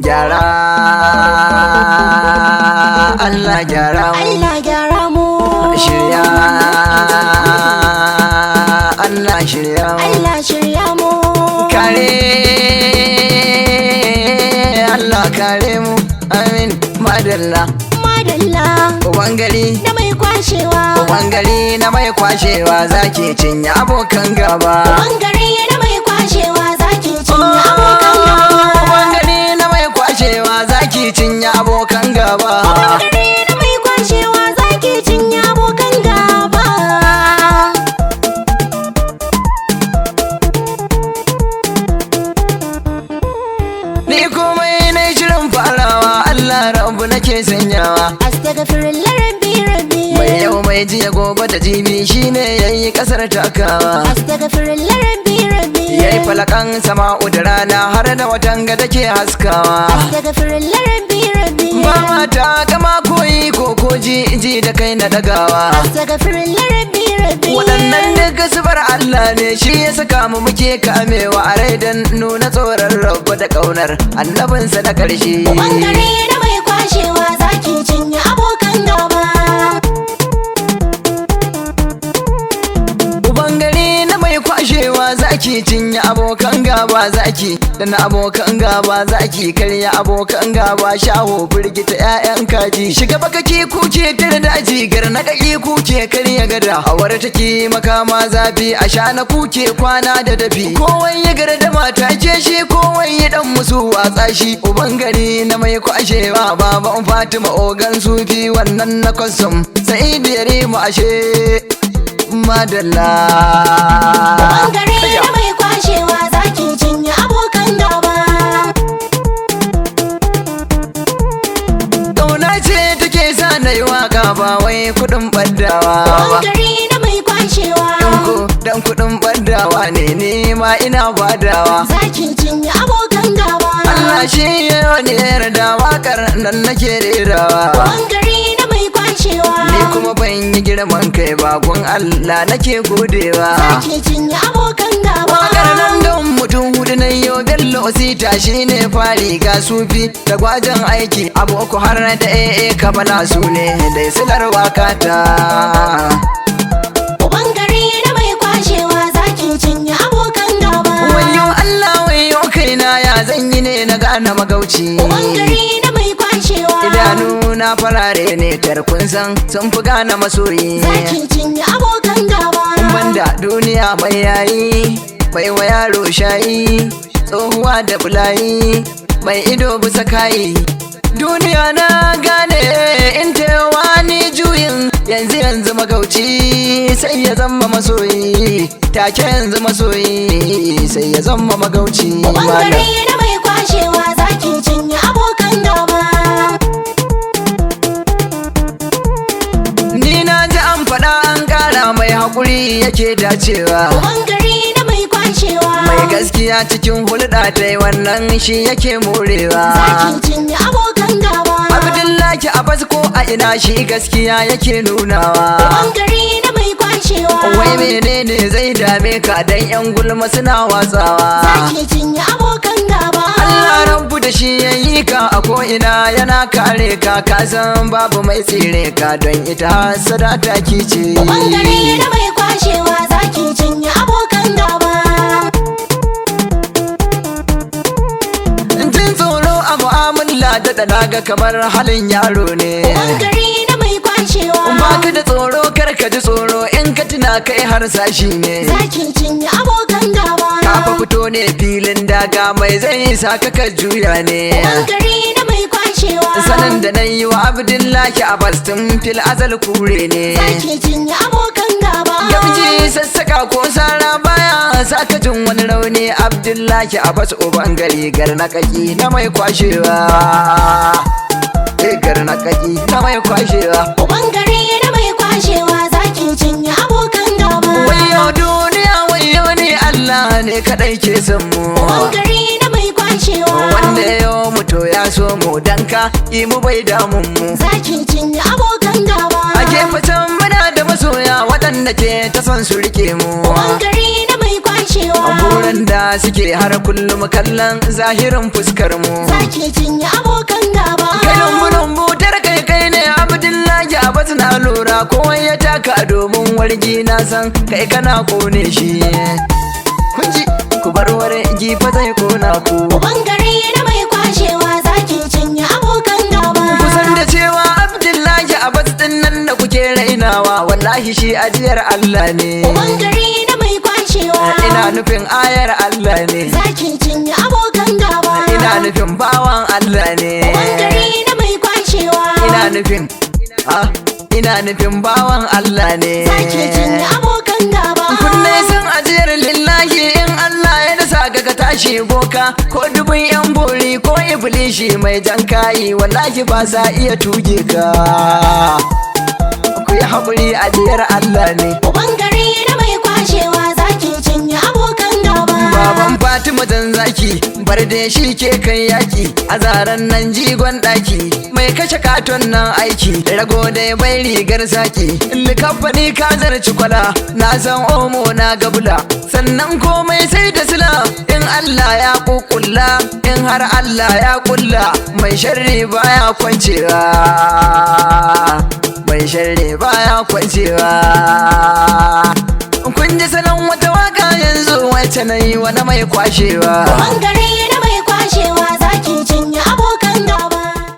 gyara Allah gyara mu Allah gyara mu shirya Allah shirya mu Allah shirya mu kare Allah kare mu amin madalla madalla uban gari da mai kwashewa uban gari na mai kwashewa zaki cinye abokan gaba uban gari da mai kwashewa zaki cinye abokan gaba uban gari na mai kwashewa zaki cinye abokan gaba uban gari da mai kwashewa zaki cinye abokan gaba ni komai na shirin farawa Allah rabu nake sanyawa astaghfirullah rabbi mai yau mai jiya gobe da jibi shine yayi kasar takawa astaghfirullah rabbi yayi falakan sama'u da rana har da watan ga take haskawa astaghfirullah rabbi ba mata kama koyi ko ji da kai na dagawa astaghfirullah rabbi waɗannan duka zubar Allah ne shi ya saka mu muke kamewa a rai dan nuna tsoron rabu da ƙaunar annabinsa na ƙarshe bangare da mai kwashewa zaki cinye abokan gaba bangare na mai kwashewa zaki cinye abokan gaba zaki dan abokan gaba zaki karya abokan gaba shaho firgita 'ya'yan kaji shiga bakaki kuke tare daji gar na kaki kuke karya gada hawar take makama zafi a shana kuke kwana da dafi kowai ya gar da mata ke shi kowai ya dan musu watsa shi uban gari na mai kwashewa baban Fatima ogan sufi wannan na kosum sai da yare mu ashe madalla bangare da mai kwashewa zaki cinye abokan gaba Ƙauna ce take sa na yi waka ba wai kuɗin ɓaddawa ba bangare da mai kwashewa dan kuɗin ɓaddawa ne ni ma ina badawa zaki cinye abokan gaba Allah shi ya wani yarda wakar nan nake rerawa bangare da mai kwashewa ni kuma ban yi girman kai ba gun Allah nake godewa zaki cinye abokan gaba wakar nan don mutum hudu na yau bello sita shine fari ga sufi da gwajin aiki aboko har da kabala su ne da silar wakata bangare da mai kwashewa zaki cinye abokan gaba wayo Allah wayo kaina ya zan yi ne na gane magauci bangare da mai kwashewa idanu na farare ne tarkun san sun fi gane masoyi zaki cinye abokan gaba banda duniya mai yayi bai wa yaro shayi tsohuwa da bulayi mai ido bisa kayi duniya na gane in wani juyin yanzu magauci sai ya zama masoyi take yanzu masoyi sai ya zama magauci bangare da mai kwashewa zaki cinye abokan gaba ni na ji an faɗa an ƙara mai haƙuri yake dacewa bangare da mai kwashewa mai gaskiya cikin hulɗa ta yi wannan shi yake morewa zaki cinye abokan gaba Abdullahi Abbas ko a ina shi gaskiya yake nunawa bangare da mai kwashewa wai menene zai dame ka dan yan gulma suna watsawa zaki cinye abokan gaba Allah rabu da shi yayi ka a ko ina yana kare ka ka san babu mai tsire ka don ita hasada ta kice bangare da mai kwashewa zaki cinye abokan gaba jin tsoro a mu'amala da naga kamar halin yaro ne bangare da mai kwashewa baka da tsoro kar ka ji tsoro in ka tuna kai har sashi ne zaki cinye abokan gaba ka fa fito ne filin daga mai zai sa ka juya ne bangare da mai kwashewa sanin da na yi wa Abdullahi Abbas tun fil azal kure ne zaki cinye abokan gaba gamji sassaka ko sara baya saka jin wani rauni Abdullahi Abbas uban gari gar na kaki na mai kwashewa gar na kaki na mai kwashewa bangare da mai kwashewa zaki cinye abokan gaba wayo duniya wayo ne Allah ne kadai ke son mu bangare da mai kwashewa wanda yau mutu ya so mu dan ka yi mu bai damun mu zaki cinye abokan gaba a gefe can muna da masoya waɗanda ke ta son su rike mu bangare da mai kwashewa kwashewa. buran da suke har kullum kallon zahirin fuskar mu. Zaki cinye abokan gaba. Kai lumbu kai ne Abdullahi Abbas na lura kowa ya taka domin wargi na san kai kana kone shi. Kun ji ku bar wargi fa zai kona ku. Bangare na mai kwashewa zaki cinye abokan gaba. Kusan da cewa Abdullahi Abbas din nan da kuke rainawa wallahi shi ajiyar Allah ne. Bangare na mai kwashewa. Ina nufin ayar Allah ne. Zaki cinye abokan gaba. Ina nufin bawan Allah ne. Bangare na mai kwashewa. Ina nufin bawan Allah ne. Zaki cinye abokan gaba. Kunne sun ajiyar lillahi in Allah ya dasa ka tashi boka ko dubin yan bori ko iblishi mai jan kayi wallahi ba sa iya tuge ka. Ku yi haƙuri ajiyar Allah ne. Bangare na mai kwashewa zaki cinye abokan gaba. Baban Fatima dan zaki bar da shi ke kan yaki a zaren nan jigon daki mai kashe katon nan aiki rago da bai rigar saki likafani ka zarci kwala na san omo na gabula sannan komai sai da sila in Allah ya kukulla in har Allah ya kulla mai sharri baya kwancewa mai sharri baya kwancewa. Kun ji salon wata waka yanzu wacce na yi wani mai kwashewa. Bangare